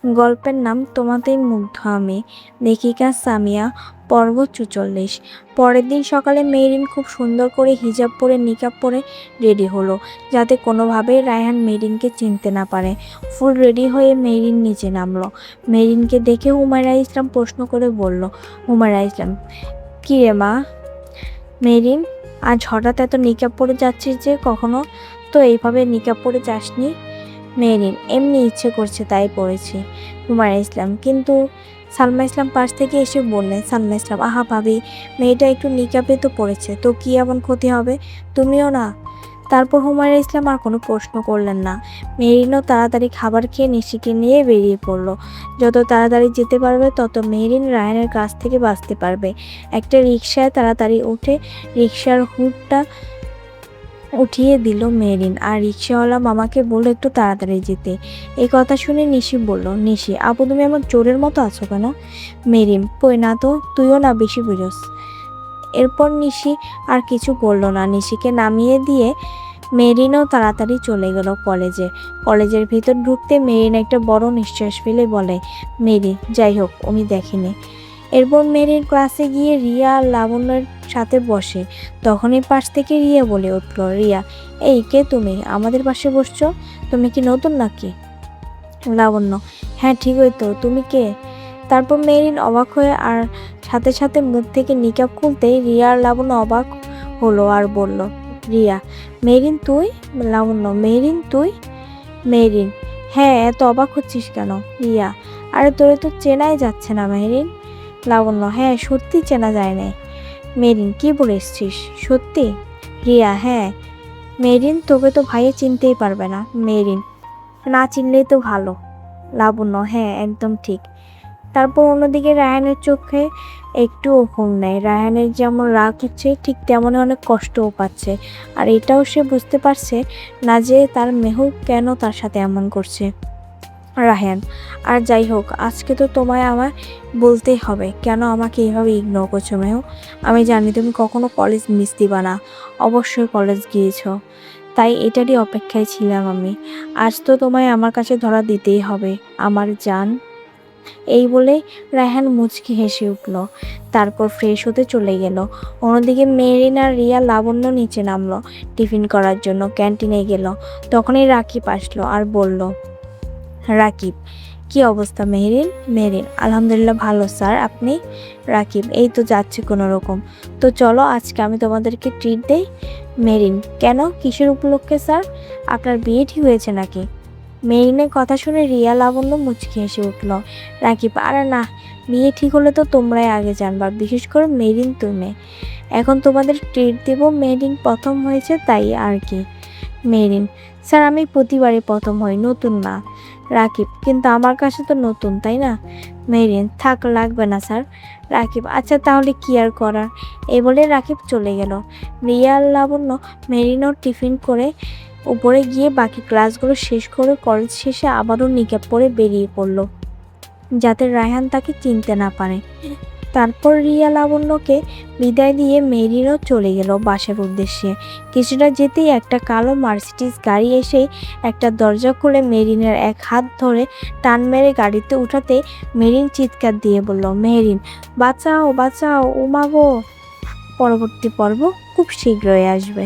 গল্পের নাম তোমাতেই মুগ্ধ আমি, লেখিকা সামিয়া, পর্ব ৪৪। পরের দিন সকালে মেরিন খুব সুন্দর করে হিজাব পরে নিকাব পরে রেডি হলো, যাতে কোনোভাবেই রায়হান মেরিনকে চিনতে না পারে। ফুল রেডি হয়ে মেরিন নিচে নামলো। মেরিনকে দেখে হুমায়রা ইসলাম প্রশ্ন করে বলল, হুমায়রা ইসলাম, কী রে মা? মেরিন, আজ হঠাৎ এত নিকাব পরে যাচ্ছিস যে? কখনো তো এইভাবে নিকাব পরে যাসনি। মেরিন, এমনি ইচ্ছে করছে তাই পড়েছি। হুমায়রা ইসলাম, কিন্তু সালমা ইসলাম পাশ থেকে এসে বললেন, সালমা ইসলাম, আহা ভাবি, মেয়েটা একটু নিকাবে তো পড়েছে, তো কি এমন ক্ষতি হবে? তুমিও না। তারপর হুমায়রা ইসলাম আর কোনো প্রশ্ন করলেন না। মেরিনও তাড়াতাড়ি খাবার খেয়ে নিশিকে নিয়ে বেরিয়ে পড়ল। যত তাড়াতাড়ি যেতে পারবে তত মেরিন রায়হানের কাছ থেকে বাঁচতে পারবে। একটা রিকশায় তাড়াতাড়ি উঠে রিকশার হুডটা উঠিয়ে দিল মেরিন, আর রিকশাওয়ালা মামাকে বলল একটু তাড়াতাড়ি যেতে। এই কথা শুনে নিশি বলল, নিশি আপু, তুমি এমন চোরের মতো আছো কেন? মেরিন, কই না তো, তুইও না বেশি বুঝোস। এরপর নিশি আর কিছু বলল না। নিশিকে নামিয়ে দিয়ে মেরিনও তাড়াতাড়ি চলে গেল কলেজে। কলেজের ভিতর ঢুকতে মেরিন একটা বড় নিঃশ্বাস ফেলে বলে, মেরিন, যাই হোক উনি দেখেনি। এরপর মেরিন ক্লাসে গিয়ে রিয়া আর লাবণ্যের সাথে বসে। তখনই পাশ থেকে রিয়া বলে উঠল, রিয়া, এই কে তুমি? আমাদের পাশে বসছো? তুমি কি নতুন নাকি? লাবণ্য, হ্যাঁ ঠিকই তো, তুমি কে? তারপর মেরিন অবাক হয়ে আর সাথে সাথে মুখ থেকে নিকাব খুলতেই রিয়া আর লাবণ্য অবাক হলো আর বলল, রিয়া, মেরিন তুই? লাবণ্য, মেরিন তুই? মেরিন, হ্যাঁ, এত অবাক হচ্ছিস কেন? রিয়া, আরে তোরে তো চেনাই যাচ্ছে না মেরিন। লাবণ্য, হ্যাঁ সত্যি চেনা যায় না। মেরিন, কি বলে এসছিস? সত্যি? রিয়া, হ্যাঁ। মেরিন, তোকে তো ভাইয়ে চিনতেই পারবে না। মেরিন, না চিনলেই তো ভালো। লাবণ্য, হ্যাঁ একদম ঠিক। তারপর অন্যদিকে রায়হানের চোখে একটুও ঘুম নেই। রায়হানের যেমন রাগ হচ্ছে ঠিক তেমনই অনেক কষ্টও পাচ্ছে। আর এটাও সে বুঝতে পারছে না যে তার মেহু কেন তার সাথে এমন করছে। রায়হান, আর যাই হোক, আজকে তো তোমায় আমায় বলতেই হবে কেন আমাকে এইভাবে ইগনোর করছো মেহু। আমি জানি তুমি কখনো কলেজ মিস দিবা না, অবশ্যই কলেজ গিয়েছো, তাই এটারই অপেক্ষায় ছিলাম আমি। আজ তো তোমায় আমার কাছে ধরা দিতেই হবে আমার জান। এই বলে রায়হান মুচকি হেসে উঠল। তারপর ফ্রেশ হতে চলে গেল। অন্যদিকে মেরিন আর রিয়া লাবণ্য নিচে নামলো টিফিন করার জন্য। ক্যান্টিনে গেল। তখনই রাকিব আসলো আর বলল, রাকিব, কি অবস্থা মেহরিন? মেরিন, আলহামদুলিল্লাহ ভালো স্যার, আপনি? রাকিব, এই তো যাচ্ছে কোনো রকম। তো চলো আজকে আমি তোমাদেরকে ট্রিট দেই। মেরিন, কেন, কিসের উপলক্ষে স্যার? আপনার বিয়ে ঠিক হয়েছে নাকি? মেরিনের কথা শুনে রিয়া লাবণ্য মুচকি হেসে উঠল। রাকিব, আরে না, বিয়ে ঠিক হলে তো তোমরাই আগে জানবা, বিশেষ করে মেরিন তুমি। এখন তোমাদের ট্রিট দেব, মেরিন প্রথম হয়েছে তাই আর কি। মেরিন, স্যার আমি প্রতিবারই প্রথম হই, নতুন না। রাকিব, কিন্তু আমার কাছে তো নতুন, তাই না? মেরিন, থাক, লাগবে না স্যার। রাকিব, আচ্ছা তাহলে কি আর করার। এই বলে রাকিব চলে গেল। রিয়া আর লাবণ্য মেরিনও টিফিন করে উপরে গিয়ে বাকি ক্লাসগুলো শেষ করে কলেজ শেষে আবারও নিকাব পরে বেরিয়ে পড়ল, যাতে রায়হান তাকে চিনতে না পারে। তারপর রিয়া লাবণ্যকে বিদায় দিয়ে মেরিনও চলে গেল বাসার উদ্দেশ্যে। কিছুটা যেতেই একটা কালো মার্সিডিজ গাড়ি এসে একটা দরজা খুলে মেরিনের এক হাত ধরে টান মেরে গাড়িতে উঠাতে মেরিন চিৎকার দিয়ে বলল, মেরিন, বাঁচাও বাঁচাও, ও মা গো। পরবর্তী পর্ব খুব শীঘ্রই আসবে।